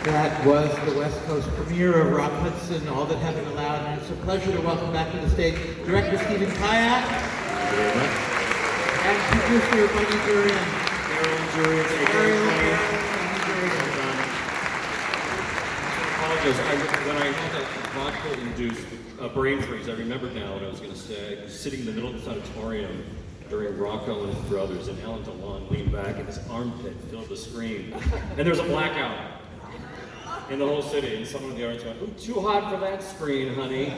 That was the West Coast premiere of Rock Hudson, All That Heaven Allowed, and it's a pleasure to welcome back to the stage director Stephen KIJAK and producer Bunny JURRIAANS. When I had that vodka-induced brain freeze, I remembered now what I was going to say. I was sitting in the middle of this auditorium during Rocco and his brothers, and Alan DeLon leaned back and his armpit filled the screen. And there was a blackout in the whole city, and someone in the audience went, "Ooh, too hot for that screen, honey."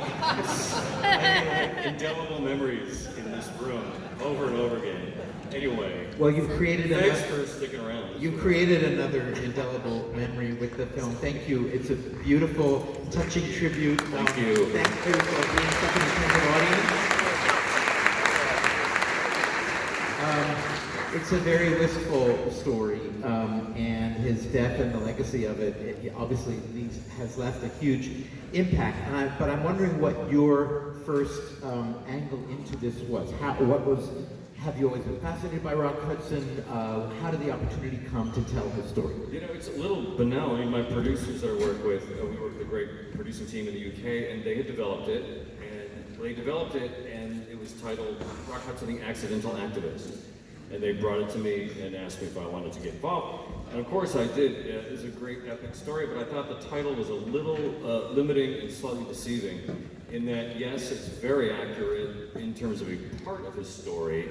Like indelible memories in this room, over and over again. Anyway, well, you've created thanks for sticking around. You created another indelible memory with the film. Thank you. It's a beautiful, touching tribute. Thank you. Thank you for being such an attentive audience. It's a very wistful story, and his death and the legacy of it obviously has left a huge impact. But I'm wondering what your first angle into this was. Have you always been fascinated by Rock Hudson? How did the opportunity come to tell his story? You know, it's a little banal. I mean, my producers that I work with, we work with a great producing team in the UK, and they had developed it, and it was titled Rock Hudson, the Accidental Activist. And they brought it to me and asked me if I wanted to get involved. And of course I did. It was a great epic story, but I thought the title was a little limiting and slightly deceiving in that, yes, it's very accurate in terms of a part of his story,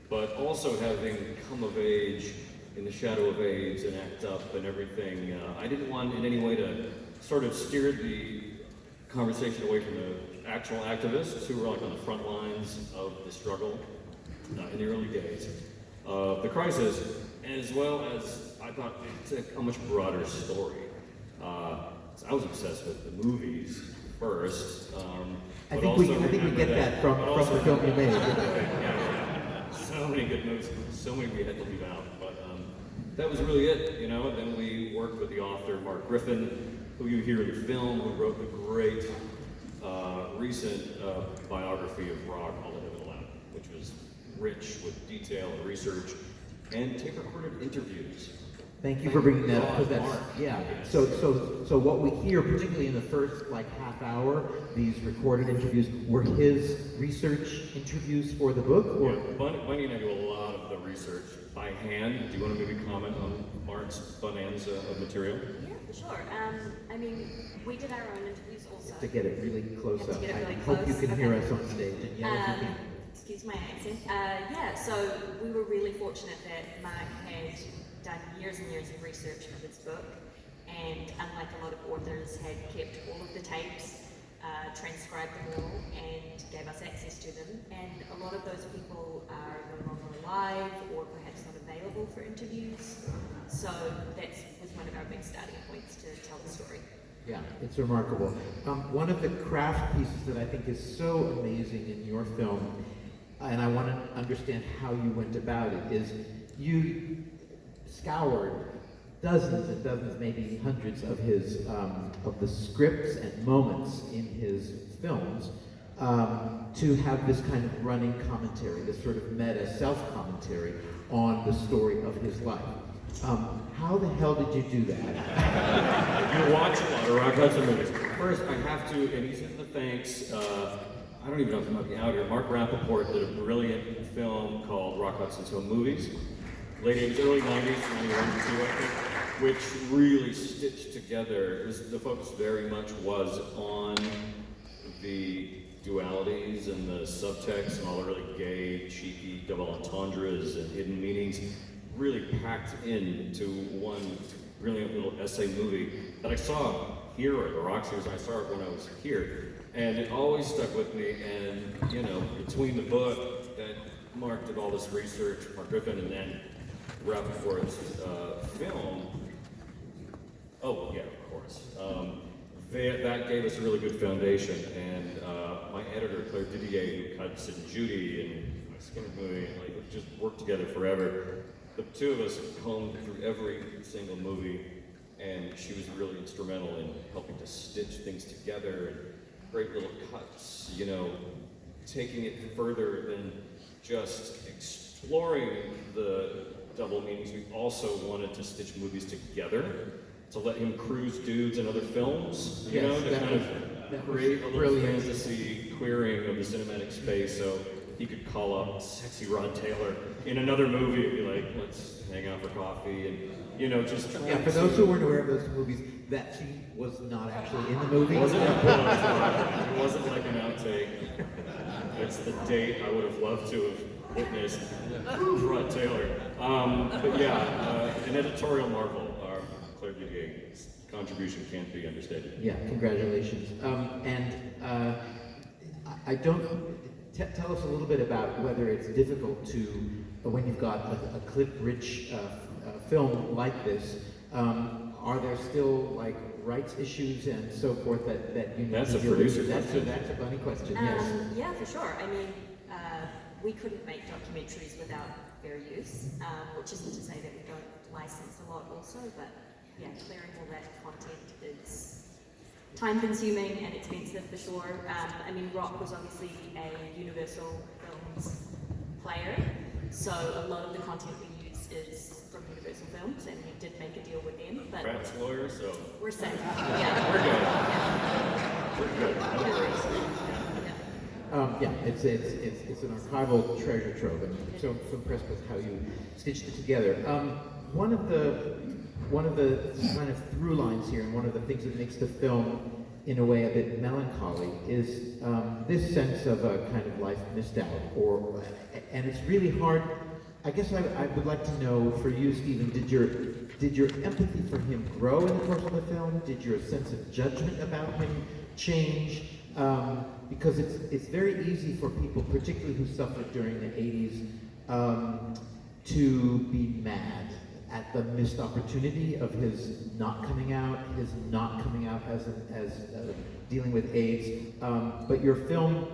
but also having come of age in the shadow of AIDS and ACT UP and everything, I didn't want in any way to sort of steer the conversation away from the actual activists who were like on the front lines of the struggle in the early days of the crisis, as well as I thought it's a much broader story. So I was obsessed with the movies first. I think we get that from the film you made. Yeah. So many good movies, so many we had to leave out, but that was really it, you know. And then we worked with the author Mark Griffin, who you hear in the film, who wrote the great recent biography of Rock, All That Heaven Allowed, which was rich with detail and research and tape-recorded interviews. Thank you for bringing that up, because that's So what we hear, particularly in the first half hour, these recorded interviews, were his research interviews for the book, or? Yeah, Bunny and I do a lot of the research by hand. Do you want to maybe comment on Mark's bonanza of material? Yeah, for sure. I mean, we did our own interviews also. To get it really close up. I hope you can hear us on stage. And yeah, if you can. Excuse my accent. Yeah, so we were really fortunate that Mark had done years and years of research for this book, and unlike a lot of authors, had kept all of the tapes, transcribed them all, and gave us access to them. And a lot of those people are no longer alive or perhaps not available for interviews. So that was one of our big starting points to tell the story. Yeah, it's remarkable. One of the craft pieces that I think is so amazing in your film, and I want to understand how you went about it, is you scoured dozens and dozens, maybe hundreds of his of the scripts and moments in his films to have this kind of running commentary, this sort of meta self-commentary on the story of his life. How the hell did you do that? You watch a lot of Rock Hudson movies. First, I have to, and he's in the thanks. I don't even know if he might be out here. Mark Rappaport did a brilliant film called Rock Hudson Film Movies, late 80s, early 90s, 91 to 2, I think, which really stitched together. The focus very much was on the dualities and the subtext and all the really gay, cheeky double entendres and hidden meanings, really packed into one brilliant little essay movie that I saw here at the Rock Series. I saw it when I was here. And it always stuck with me, and you know, between the book that Mark did all this research, Mark Griffin, and then Rappaport's film, oh yeah, of course, that gave us a really good foundation. And my editor, Claire Didier, who cut Sid and Judy and my Skinner movie, and like just worked together forever. The two of us combed through every single movie, and she was really instrumental in helping to stitch things together and great little cuts, you know, taking it further than just exploring the double meanings. We also wanted to stitch movies together to let him cruise dudes in other films, you Yes, know, to that kind was- of that was create a little brilliant. fantasy queering of the cinematic space so he could call up sexy Rod Taylor in another movie and be like, let's hang out for coffee and, you know, just try Yeah, for those who weren't aware of those movies, that scene was not actually in the movie. It wasn't like an outtake. It's the date I would have loved to have witnessed. Rod Taylor. But yeah, an editorial marvel. Claire Dudier's contribution can't be understated. Yeah, congratulations. I don't, tell us a little bit about whether it's difficult to, when you've got a clip-rich film like this, are there still like rights issues and so forth that you need That's to a deal with? producer question. That's a funny question, yes. Yeah, for sure. I mean, we couldn't make documentaries without fair use, which isn't to say that we don't license a lot also, but yeah, clearing all that content is time-consuming and expensive for sure. I mean, Rock was obviously a Universal Films player, so a lot of the content we use is from Universal Films, and we did make a deal with them. But Rat's lawyer, so we're safe. Yeah. we're good. We're good. No worries. Yeah, it's an archival treasure trove, and I'm so impressed with how you stitched it together. One of the kind of through lines here, and one of the things that makes the film in a way a bit melancholy, is this sense of a kind of life missed out, and it's really hard. I guess I would like to know, for you, Stephen, did your empathy for him grow in the course of the film? Did your sense of judgment about him change? Because it's very easy for people, particularly who suffered during the 80s, to be mad at the missed opportunity of his not coming out as dealing with AIDS. But your film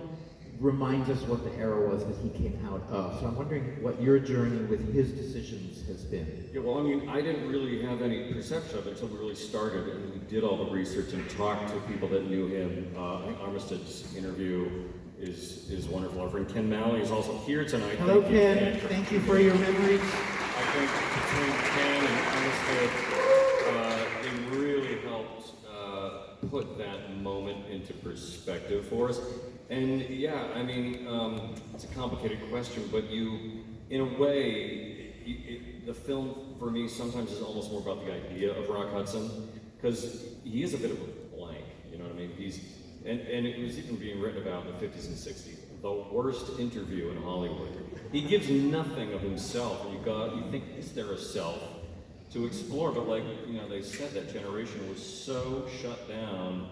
reminds us what the era was that he came out of. So I'm wondering what your journey with his decisions has been. Yeah, well, I mean, I didn't really have any perception of it until we really started, and we did all the research and talked to people that knew him. I think Armistead's interview is wonderful. Our friend Ken Malley is also here tonight. Hello, Thank you, Ken. Thank you for your memories. I think between Ken and Armistead, they really helped put that moment into perspective for us. And yeah, I mean, it's a complicated question, but in a way, the film for me sometimes is almost more about the idea of Rock Hudson, because he is a bit of a blank, you know what I mean? And it was even being written about in the 50s and 60s, the worst interview in Hollywood. He gives nothing of himself, and you think, is there a self to explore? But like, you know, they said that generation was so shut down,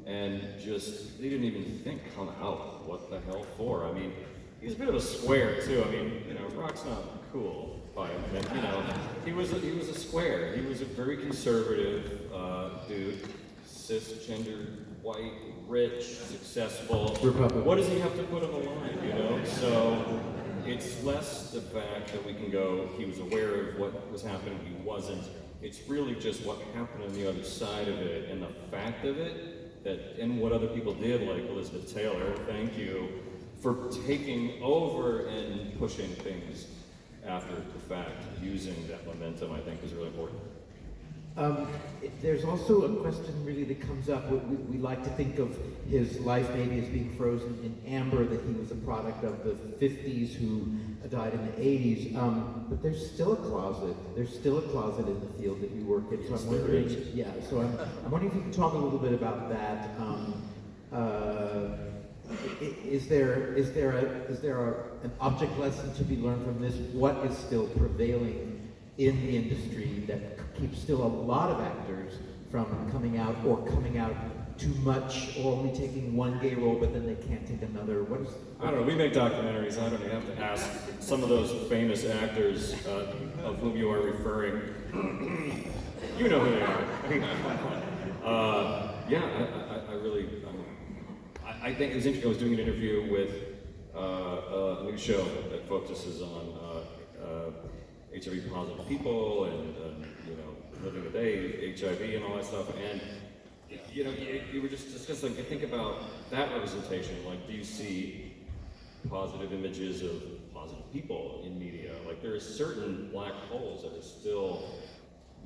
and just, they didn't even think, come out, what the hell for? I mean, he's a bit of a square too. I mean, you know, Rock's not cool by him, and you know, he was a square. He was a very conservative dude, cisgender, white, rich, successful. Republican. What does he have to put on the line, you know? So it's less the fact that we can go, he was aware of what was happening, he wasn't. It's really just what happened on the other side of it, and the fact of it, and what other people did, like Elizabeth Taylor, thank you, for taking over and pushing things after the fact. Using that momentum, I think, is really important. There's also a question really that comes up. We like to think of his life maybe as being frozen in amber, that he was a product of the 50s who died in the 80s. But there's still a closet. There's still a closet in the field that you work in. So I'm wondering, yeah. So I'm wondering if you can talk a little bit about that. Is there an object lesson to be learned from this? What is still prevailing in the industry that keeps still a lot of actors from coming out, or coming out too much, or only taking one gay role but then they can't take another? What is? I don't know, we make documentaries. I don't even have to ask some of those famous actors of whom you are referring. You know who they are. I really, I think it was interesting. I was doing an interview with a new show that focuses on HIV positive people and you know, living with AIDS, HIV and all that stuff. And you know, you were just discussing, I think about that representation. Like, do you see positive images of positive people in media? Like, there are certain black holes that are still,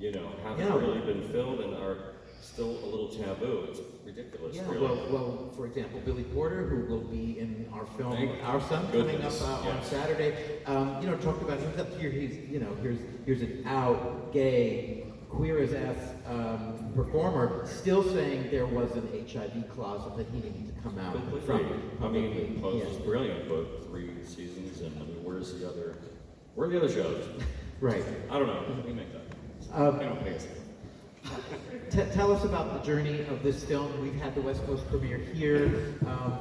you know, haven't Yeah. really been filled and are still a little taboo. It's ridiculous, Yeah, really. well, for example, Billy Porter, who will be in our film, Thank Our Son, coming up goodness, on yes. Saturday, talked about him up here. He's, here's an out, gay, queer as F performer, still saying there was an HIV closet that he needed to come out Completely. from. I mean, publicly. Pose Yeah. was brilliant, but 3 seasons, and I mean, where are the other shows? Right. I don't know. We make that. Um, You don't pay us. Tell us about the journey of this film. We've had the West Coast premiere here.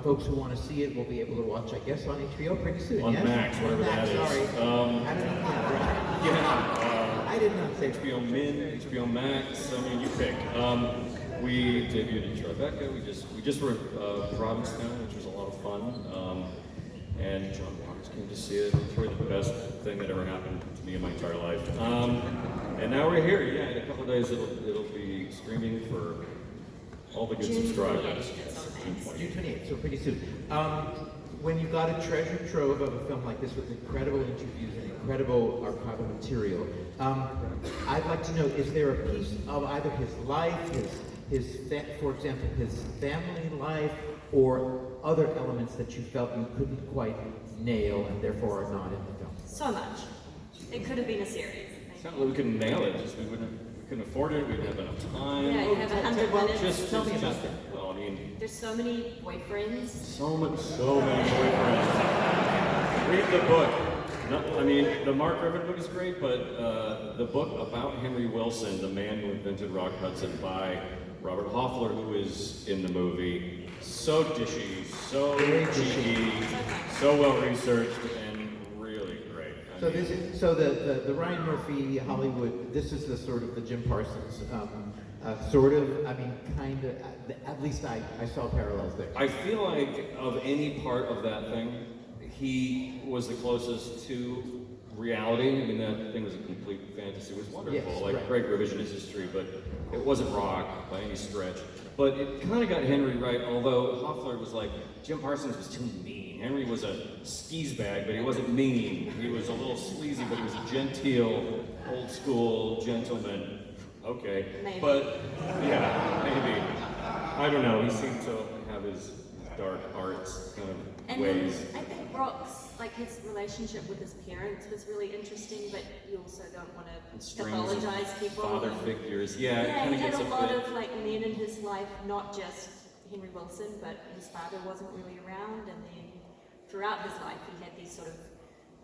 Folks who want to see it will be able to watch, I guess, on HBO pretty soon. On yes? Max, whatever Max, that is. sorry. I don't know. Yeah. I did not say HBO Min, HBO Max. I mean, you pick. We debuted in Tribeca. We just were at Provincetown, which was a lot of fun. And John Waters came to see it. It's probably the best thing that ever happened to me in my entire life. And now we're here. Yeah, in a couple of days it'll be streaming for all the good June subscribers. 28th, it's on June Max. 28th. June 28th, so pretty soon. When you got a treasure trove of a film like this with incredible interviews and incredible archival material, I'd like to know, is there a piece of either his life, for example, his family life, or other elements that you felt you couldn't quite nail and therefore are not in the film? So much. It could have been a series. It's not that we couldn't nail it, just we couldn't afford it, we didn't have enough time. Yeah, you have 100 minutes. Just Tell me about that. Well, I mean, There's so many boyfriends. so many boyfriends. Read the book. No, I mean, the Mark Riven book is great, but the book about Henry Wilson, the man who invented Rock Hudson, by Robert Hoffler, who is in the movie, so dishy, so Very cheeky, so well researched, and really great. I mean, The Ryan Murphy Hollywood. This is the sort of the Jim Parsons sort of. I mean, kind of. At least I saw parallels there. I feel like of any part of that thing, he was the closest to reality. I mean, that thing was a complete fantasy. It was wonderful, Yes, like right. great revisionist history, but it wasn't rock by any stretch. But it kind of got Henry right, although Hoffler was like, Jim Parsons was too mean. Henry was a skis bag, but he wasn't mean. He was a little sleazy, but he was a genteel, old school gentleman. Okay. Maybe. But, yeah, maybe. I don't know. He seemed to have his dark arts kind of And ways. then I think Brock's, like his relationship with his parents was really interesting, but you also don't want to Strings, pathologize people. father figures. Yeah, it Yeah, kind he of had gets a a lot bit. of like men in his life, not just Henry Wilson, but his father wasn't really around, and then throughout his life he had these sort of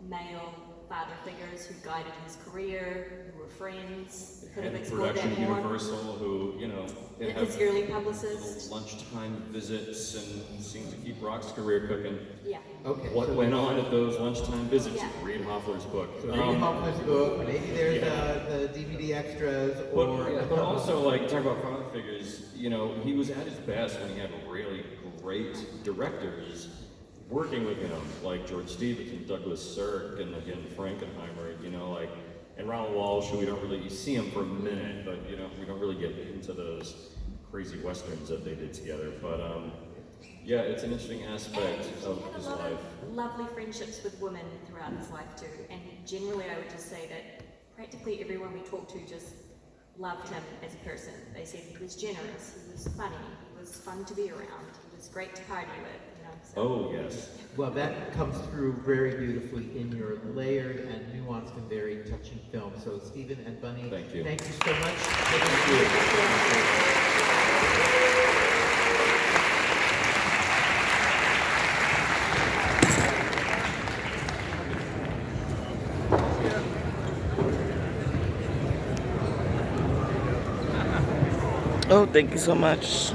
male father figures who guided his career, who were friends, who could have Head of explored that production more. Universal, who, you know, they have His early little publicist. lunchtime visits and seemed to keep Rock's career cooking. Yeah. Okay. What went on at those lunchtime visits? Yeah. Read Hoffler's book. So read Hoffler's book. Maybe there's yeah. the DVD extras, But, or but also, like, talk about father figures, you know, he was at his best when he had really great directors working with him, like George Stevens, Douglas Sirk, and again, Frankenheimer, you know, like, and Ronald Walsh, who we don't really, you see him for a minute, but, you know, we don't really get into those crazy westerns that they did together. But, yeah, it's an interesting aspect of He had his a lot life. of lovely friendships with women throughout his life too, and generally I would just say that practically everyone we talked to just loved him as a person. They said he was generous, he was funny, he was fun to be around, he was great to party with, you know. So. Oh, yes. Well, that comes through very beautifully in your layered and nuanced and very touching film. So, Stephen and Bunny, Thank you. Thank you so much. Oh, thank you so much.